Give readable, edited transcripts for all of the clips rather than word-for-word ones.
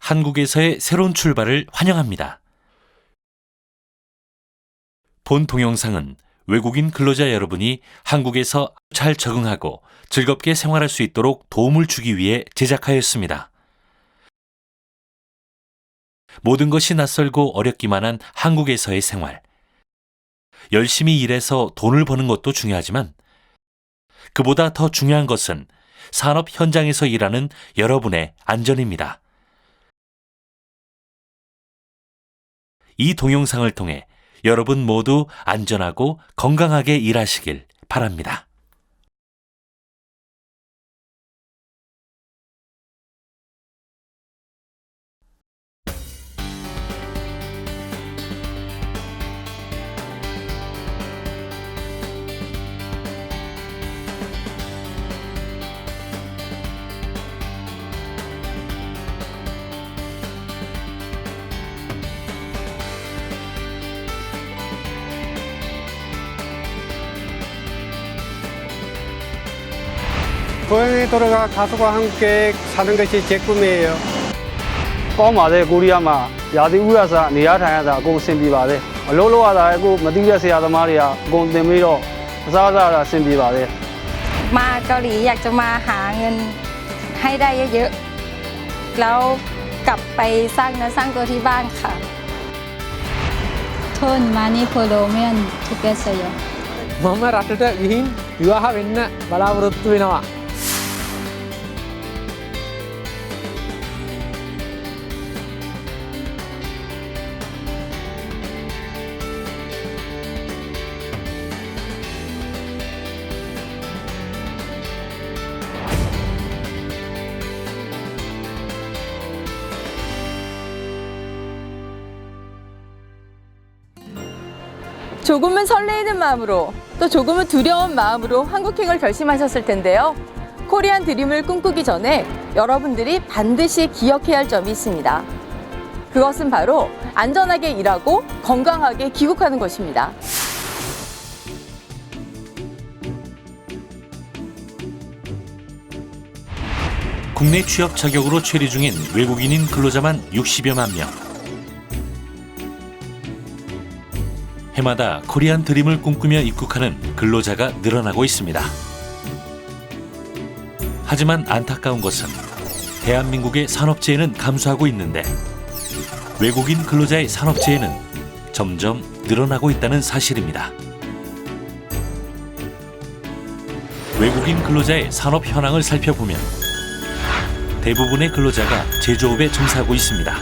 한국에서의 새로운 출발을 환영합니다. 본 동영상은 외국인 근로자 여러분이 한국에서 잘 적응하고 즐겁게 생활할 수 있도록 도움을 주기 위해 제작하였습니다. 모든 것이 낯설고 어렵기만 한 한국에서의 생활. 열심히 일해서 돈을 버는 것도 중요하지만 그보다 더 중요한 것은 산업 현장에서 일하는 여러분의 안전입니다. 이 동영상을 통해 여러분 모두 안전하고 건강하게 일하시길 바랍니다. 고향에 돌아가 가수가 함께 사는 것이 제 꿈이에요. ကောင်းပါလေကိုရီးယားမှာရာသီဥတုအစားနေရာထိုင်ရတာအကုန်အဆင်ပြေပါတယ်အလုပ်လုပ်ရတာလည်းကိုမသိတဲ့ဆရာသမားတွေကအကုန်သင်ပြီးတော့အစားအစာအဆင်ပြေပါတယ် มาเกาหลีอยากจะมาหาเงินให้ได้เยอะๆแล้วกลับไปสร้างเนื้อสร้างตัวที่บ้านค่ะ 돈 많이 벌어오면 좋겠어요. මම රටට ගිහින් විවාහ වෙන්න බලාපොරොත්තු වෙනවා. 조금은 설레이는 마음으로 또 조금은 두려운 마음으로 한국행을 결심하셨을 텐데요. 코리안 드림을 꿈꾸기 전에 여러분들이 반드시 기억해야 할 점이 있습니다. 그것은 바로 안전하게 일하고 건강하게 귀국하는 것입니다. 국내 취업 자격으로 체류 중인 외국인인 근로자만 60여만 명. 해마다 코리안 드림을 꿈꾸며 입국하는 근로자가 늘어나고 있습니다. 하지만 안타까운 것은 대한민국의 산업재해는 감소하고 있는데 외국인 근로자의 산업재해는 점점 늘어나고 있다는 사실입니다. 외국인 근로자의 산업 현황을 살펴보면 대부분의 근로자가 제조업에 종사하고 있습니다.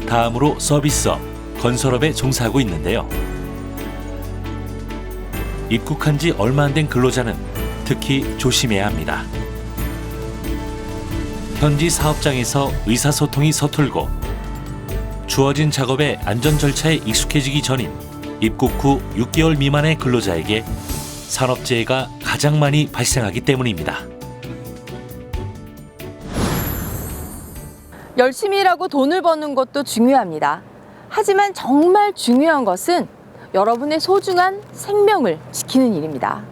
다음으로 서비스업, 건설업에 종사하고 있는데요. 입국한 지 얼마 안 된 근로자는 특히 조심해야 합니다. 현지 사업장에서 의사소통이 서툴고 주어진 작업의 안전 절차에 익숙해지기 전인 입국 후 6개월 미만의 근로자에게 산업재해가 가장 많이 발생하기 때문입니다. 열심히 일하고 돈을 버는 것도 중요합니다. 하지만 정말 중요한 것은 여러분의 소중한 생명을 지키는 일입니다.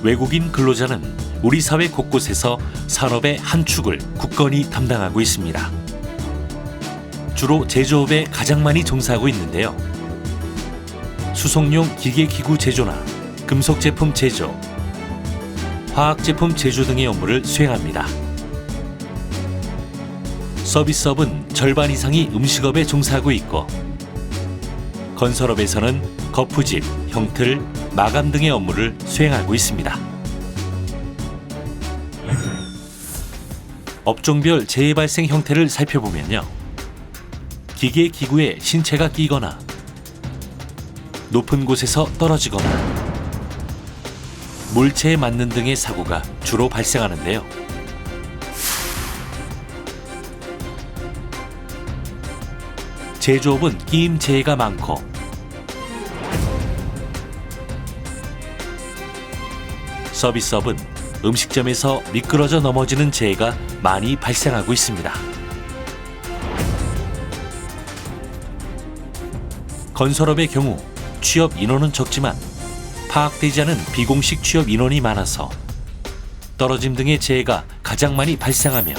외국인 근로자는 우리 사회 곳곳에서 산업의 한 축을 굳건히 담당하고 있습니다. 주로 제조업에 가장 많이 종사하고 있는데요. 수송용 기계기구 제조나 금속 제품 제조, 화학 제품 제조 등의 업무를 수행합니다. 서비스업은 절반 이상이 음식업에 종사하고 있고 건설업에서는 거푸집, 형틀, 마감 등의 업무를 수행하고 있습니다. 업종별 재해 발생 형태를 살펴보면요. 기계 기구에 신체가 끼거나 높은 곳에서 떨어지거나 물체에 맞는 등의 사고가 주로 발생하는데요. 제조업은 끼임 재해가 많고 서비스업은 음식점에서 미끄러져 넘어지는 재해가 많이 발생하고 있습니다. 건설업의 경우 취업 인원은 적지만 파악되지 않은 비공식 취업 인원이 많아서 떨어짐 등의 재해가 가장 많이 발생하며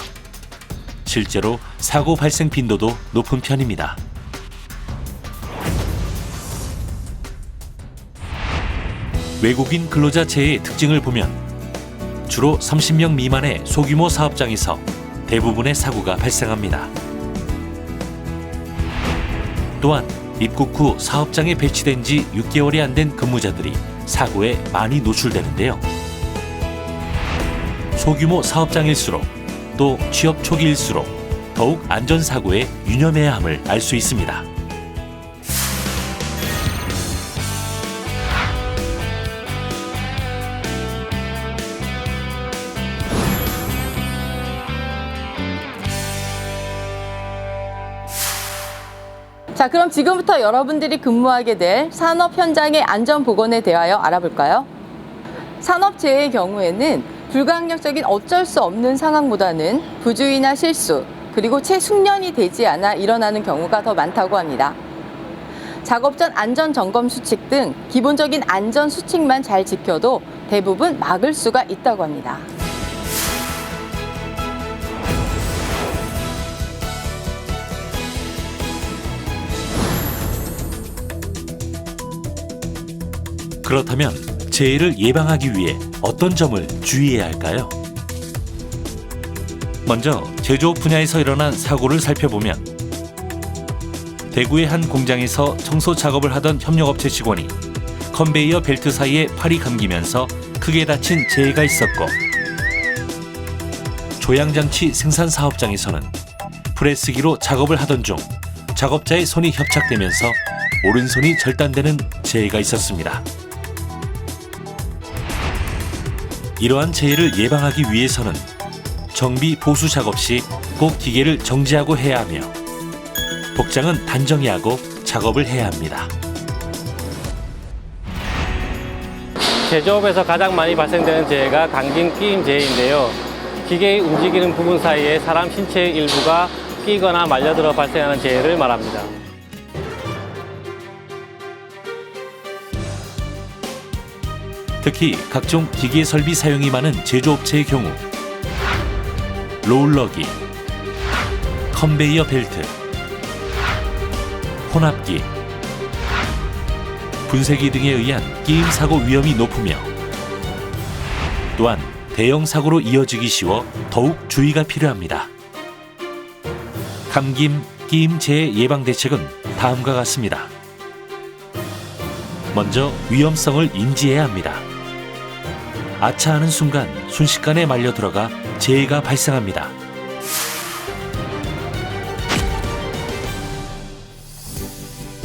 실제로 사고 발생 빈도도 높은 편입니다. 외국인 근로자 재해의 특징을 보면 주로 30명 미만의 소규모 사업장에서 대부분의 사고가 발생합니다. 또한 입국 후 사업장에 배치된 지 6개월이 안 된 근무자들이 사고에 많이 노출되는데요. 소규모 사업장일수록 또 취업 초기일수록 더욱 안전사고에 유념해야 함을 알 수 있습니다. 자, 그럼 지금부터 여러분들이 근무하게 될 산업 현장의 안전보건에 대하여 알아볼까요? 산업재해의 경우에는 불가항력적인 어쩔 수 없는 상황보다는 부주의나 실수, 그리고 채숙련이 되지 않아 일어나는 경우가 더 많다고 합니다. 작업 전 안전점검 수칙 등 기본적인 안전 수칙만 잘 지켜도 대부분 막을 수가 있다고 합니다. 그렇다면 재해를 예방하기 위해 어떤 점을 주의해야 할까요? 먼저 제조업 분야에서 일어난 사고를 살펴보면 대구의 한 공장에서 청소 작업을 하던 협력업체 직원이 컨베이어 벨트 사이에 팔이 감기면서 크게 다친 재해가 있었고, 조향장치 생산 사업장에서는 프레스기로 작업을 하던 중 작업자의 손이 협착되면서 오른손이 절단되는 재해가 있었습니다. 이러한 재해를 예방하기 위해서는 정비 보수 작업 시 꼭 기계를 정지하고 해야 하며 복장은 단정히 하고 작업을 해야 합니다. 제조업에서 가장 많이 발생되는 재해가 감김 끼임 재해인데요. 기계의 움직이는 부분 사이에 사람 신체의 일부가 끼거나 말려들어 발생하는 재해를 말합니다. 특히 각종 기계 설비 사용이 많은 제조업체의 경우 롤러기, 컨베이어 벨트, 혼합기, 분쇄기 등에 의한 끼임 사고 위험이 높으며 또한 대형 사고로 이어지기 쉬워 더욱 주의가 필요합니다. 감김, 끼임 재해 예방 대책은 다음과 같습니다. 먼저 위험성을 인지해야 합니다. 아차하는 순간 순식간에 말려 들어가 재해가 발생합니다.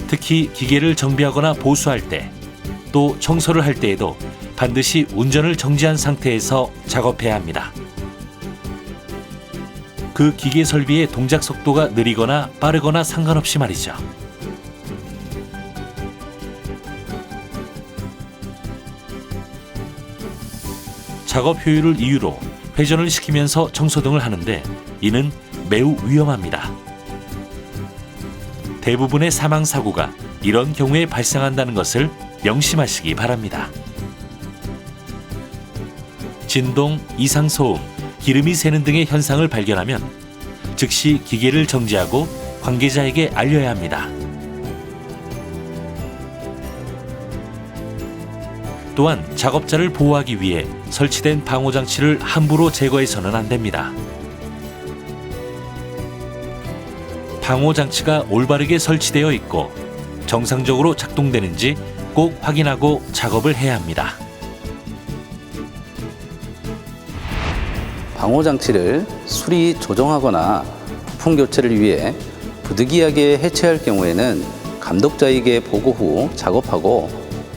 특히 기계를 정비하거나 보수할 때, 또 청소를 할 때에도 반드시 운전을 정지한 상태에서 작업해야 합니다. 그 기계 설비의 동작 속도가 느리거나 빠르거나 상관없이 말이죠. 작업 효율을 이유로 회전을 시키면서 청소 등을 하는데 이는 매우 위험합니다. 대부분의 사망 사고가 이런 경우에 발생한다는 것을 명심하시기 바랍니다. 진동, 이상소음, 기름이 새는 등의 현상을 발견하면 즉시 기계를 정지하고 관계자에게 알려야 합니다. 또한 작업자를 보호하기 위해 설치된 방호장치를 함부로 제거해서는 안 됩니다. 방호장치가 올바르게 설치되어 있고 정상적으로 작동되는지 꼭 확인하고 작업을 해야 합니다. 방호장치를 수리 조정하거나 부품 교체를 위해 부득이하게 해체할 경우에는 감독자에게 보고 후 작업하고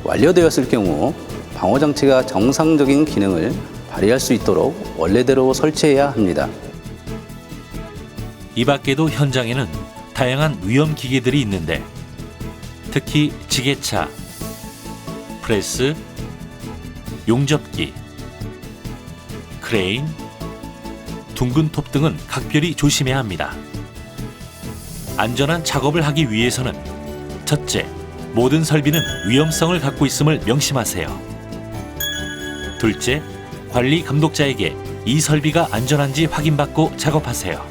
완료되었을 경우 방호장치가 정상적인 기능을 발휘할 수 있도록 원래대로 설치해야 합니다. 이 밖에도 현장에는 다양한 위험 기계들이 있는데 특히 지게차, 프레스, 용접기, 크레인, 둥근 톱 등은 각별히 조심해야 합니다. 안전한 작업을 하기 위해서는 첫째, 모든 설비는 위험성을 갖고 있음을 명심하세요. 둘째, 관리 감독자에게 이 설비가 안전한지 확인받고 작업하세요.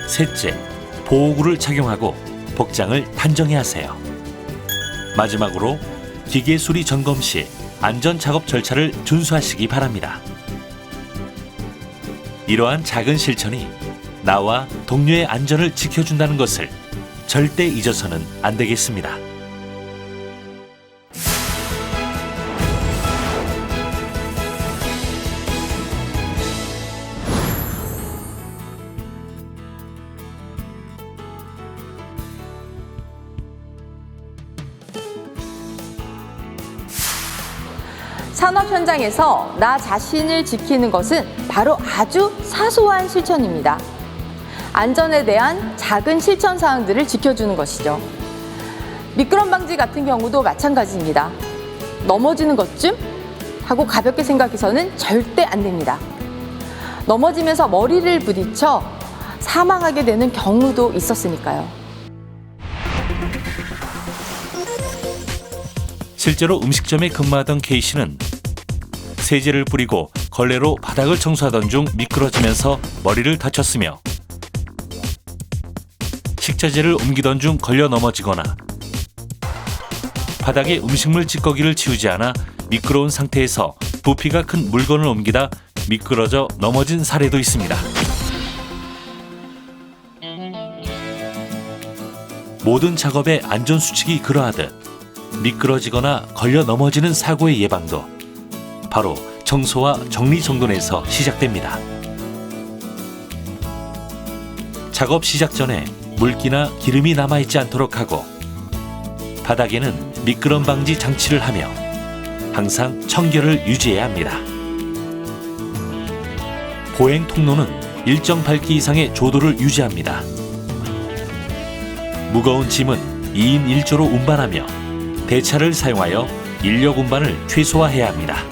셋째, 보호구를 착용하고 복장을 단정히 하세요. 마지막으로 기계 수리 점검 시 안전 작업 절차를 준수하시기 바랍니다. 이러한 작은 실천이 나와 동료의 안전을 지켜준다는 것을 절대 잊어서는 안 되겠습니다. 산업 현장에서 나 자신을 지키는 것은 바로 아주 사소한 실천입니다. 안전에 대한 작은 실천 사항들을 지켜주는 것이죠. 미끄럼 방지 같은 경우도 마찬가지입니다. 넘어지는 것쯤 하고 가볍게 생각해서는 절대 안 됩니다. 넘어지면서 머리를 부딪혀 사망하게 되는 경우도 있었으니까요. 실제로 음식점에 근무하던 K씨는 세제를 뿌리고 걸레로 바닥을 청소하던 중 미끄러지면서 머리를 다쳤으며 식자재를 옮기던 중 걸려 넘어지거나 바닥에 음식물 찌꺼기를 치우지 않아 미끄러운 상태에서 부피가 큰 물건을 옮기다 미끄러져 넘어진 사례도 있습니다. 모든 작업의 안전수칙이 그러하듯 미끄러지거나 걸려 넘어지는 사고의 예방도 바로 청소와 정리정돈에서 시작됩니다. 작업 시작 전에 물기나 기름이 남아있지 않도록 하고 바닥에는 미끄럼 방지 장치를 하며 항상 청결을 유지해야 합니다. 보행 통로는 일정 밝기 이상의 조도를 유지합니다. 무거운 짐은 2인 1조로 운반하며 대차를 사용하여 인력 운반을 최소화해야 합니다.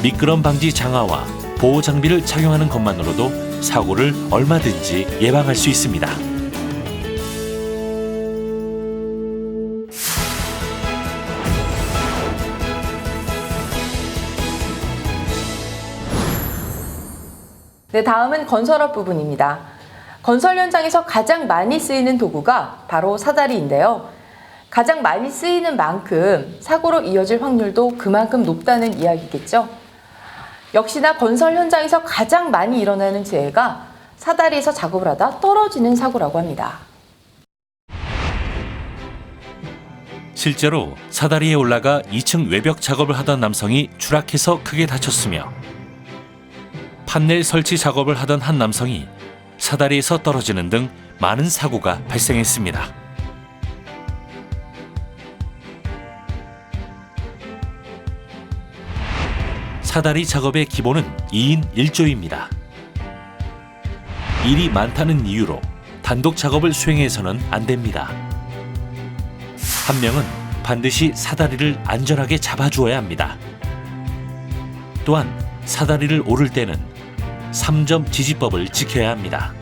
미끄럼 방지 장화와 보호 장비를 착용하는 것만으로도 사고를 얼마든지 예방할 수 있습니다. 네, 다음은 건설업 부분입니다. 건설 현장에서 가장 많이 쓰이는 도구가 바로 사다리인데요. 가장 많이 쓰이는 만큼 사고로 이어질 확률도 그만큼 높다는 이야기겠죠. 역시나 건설 현장에서 가장 많이 일어나는 재해가 사다리에서 작업을 하다 떨어지는 사고라고 합니다. 실제로 사다리에 올라가 2층 외벽 작업을 하던 남성이 추락해서 크게 다쳤으며 판넬 설치 작업을 하던 한 남성이 사다리에서 떨어지는 등 많은 사고가 발생했습니다. 사다리 작업의 기본은 2인 1조입니다. 일이 많다는 이유로 단독 작업을 수행해서는 안 됩니다. 한 명은 반드시 사다리를 안전하게 잡아주어야 합니다. 또한 사다리를 오를 때는 3점 지지법을 지켜야 합니다.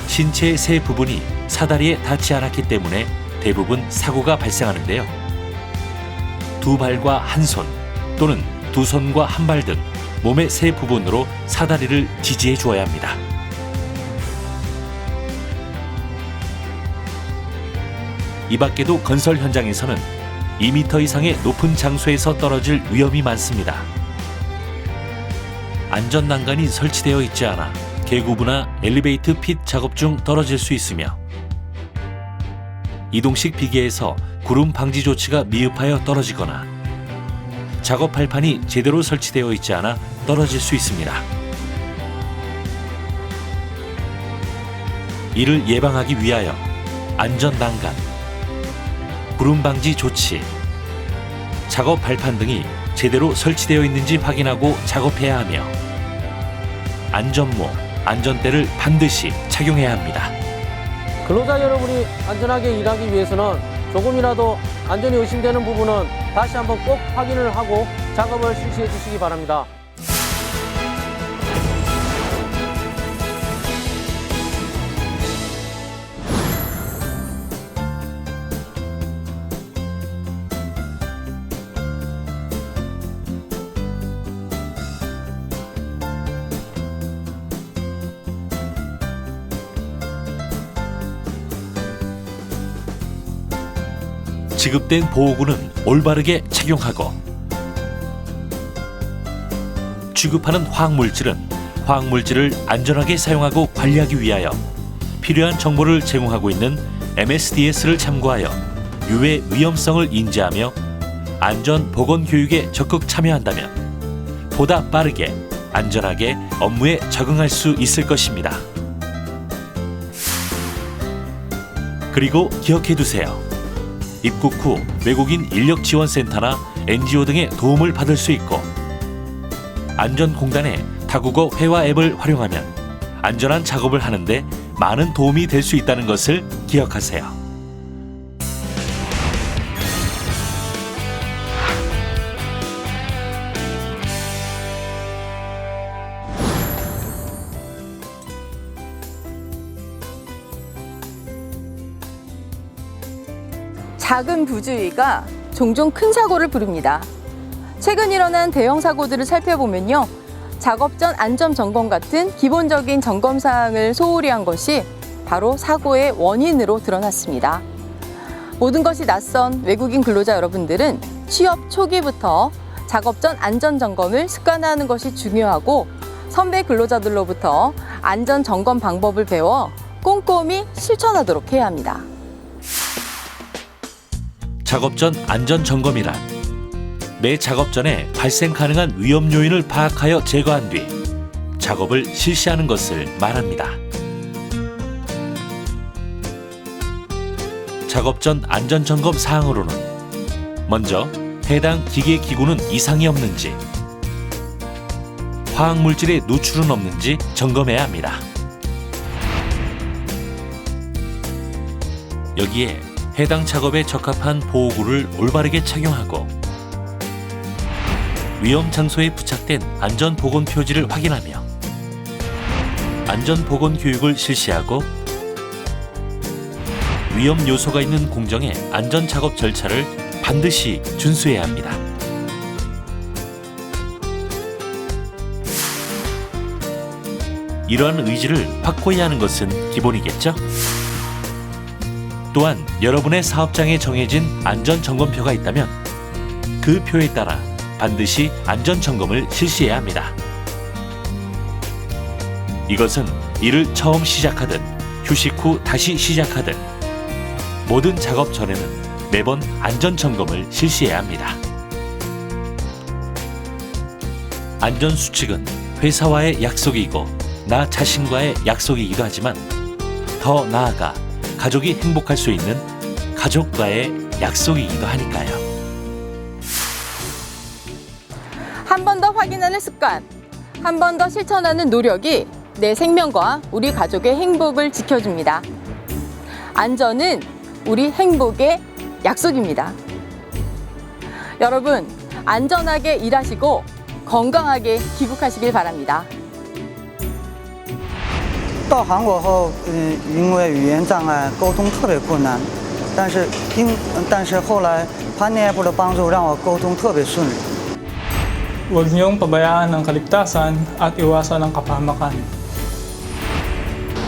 신체의 세 부분이 사다리에 닿지 않았기 때문에 대부분 사고가 발생하는데요. 두 발과 한 손 또는 두 손과 한 발 등 몸의 세 부분으로 사다리를 지지해 주어야 합니다. 이 밖에도 건설 현장에서는 2m 이상의 높은 장소에서 떨어질 위험이 많습니다. 안전 난간이 설치되어 있지 않아 계구부나 엘리베이터 핏 작업 중 떨어질 수 있으며 이동식 비계에서 구름 방지 조치가 미흡하여 떨어지거나 작업 발판이 제대로 설치되어 있지 않아 떨어질 수 있습니다. 이를 예방하기 위하여 안전 난간, 구름 방지 조치, 작업 발판 등이 제대로 설치되어 있는지 확인하고 작업해야 하며 안전모, 안전대를 반드시 착용해야 합니다. 근로자 여러분이 안전하게 일하기 위해서는 조금이라도 안전이 의심되는 부분은 다시 한번 꼭 확인을 하고 작업을 실시해 주시기 바랍니다. 지급된 보호구는 올바르게 착용하고 취급하는 화학물질은 화학물질을 안전하게 사용하고 관리하기 위하여 필요한 정보를 제공하고 있는 MSDS를 참고하여 유해 위험성을 인지하며 안전 보건 교육에 적극 참여한다면 보다 빠르게 안전하게 업무에 적응할 수 있을 것입니다. 그리고 기억해 두세요. 입국 후 외국인 인력지원센터나 NGO 등의 도움을 받을 수 있고 안전공단의 다국어 회화 앱을 활용하면 안전한 작업을 하는데 많은 도움이 될 수 있다는 것을 기억하세요. 작은 부주의가 종종 큰 사고를 부릅니다. 최근 일어난 대형 사고들을 살펴보면요. 작업 전 안전 점검 같은 기본적인 점검 사항을 소홀히 한 것이 바로 사고의 원인으로 드러났습니다. 모든 것이 낯선 외국인 근로자 여러분들은 취업 초기부터 작업 전 안전 점검을 습관화하는 것이 중요하고 선배 근로자들로부터 안전 점검 방법을 배워 꼼꼼히 실천하도록 해야 합니다. 작업 전 안전 점검이란 매 작업 전에 발생 가능한 위험 요인을 파악하여 제거한 뒤 작업을 실시하는 것을 말합니다. 작업 전 안전 점검 사항으로는 먼저 해당 기계 기구는 이상이 없는지, 화학 물질의 누출은 없는지 점검해야 합니다. 여기에 해당 작업에 적합한 보호구를 올바르게 착용하고 위험 장소에 부착된 안전보건 표지를 확인하며 안전보건 교육을 실시하고 위험 요소가 있는 공정의 안전작업 절차를 반드시 준수해야 합니다. 이러한 의지를 확고히 하는 것은 기본이겠죠? 또한 여러분의 사업장에 정해진 안전점검표가 있다면 그 표에 따라 반드시 안전점검을 실시해야 합니다. 이것은 일을 처음 시작하든 휴식 후 다시 시작하든 모든 작업 전에는 매번 안전점검을 실시해야 합니다. 안전수칙은 회사와의 약속이고 나 자신과의 약속이기도 하지만 더 나아가 가족이 행복할 수 있는 가족과의 약속이기도 하니까요. 한 번 더 확인하는 습관, 한 번 더 실천하는 노력이 내 생명과 우리 가족의 행복을 지켜줍니다. 안전은 우리 행복의 약속입니다. 여러분, 안전하게 일하시고 건강하게 귀국하시길 바랍니다. 到韩国后，因为语言障碍，沟通特别困难，但是后来 Pani App 的帮助让我沟通特别顺利。 Huwag niyong pabayaan ang kaligtasan at iwasan ang kapahamakan.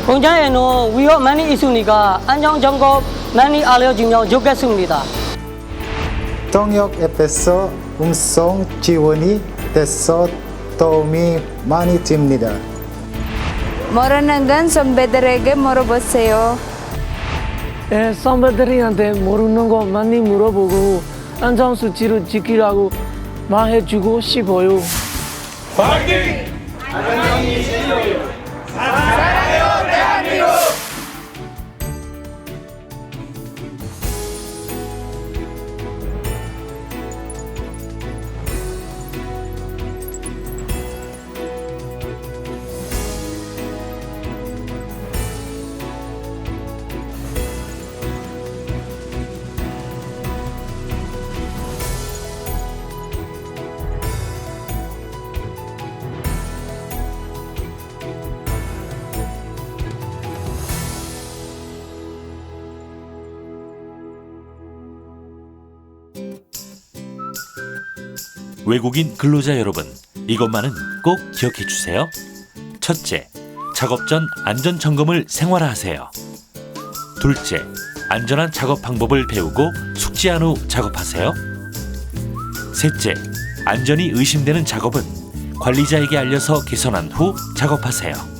공장에는 위험 많이 있으니까 안전 점검 많이 알려주면 좋겠습니다. 통역 앱에서 음성 지원이 돼서 도움이 많이 됩니다. 모르는 건 선배들에게 물어보세요. 선배들한테 모르는 거 많이 물어보고 안전 수칙을 지키라고 말해주고 싶어요. 파이팅! 안전이 최고예요. 사랑해요 대한민국! 외국인 근로자 여러분, 이것만은 꼭 기억해 주세요. 첫째, 작업 전 안전 점검을 생활화하세요. 둘째, 안전한 작업 방법을 배우고 숙지한 후 작업하세요. 셋째, 안전이 의심되는 작업은 관리자에게 알려서 개선한 후 작업하세요.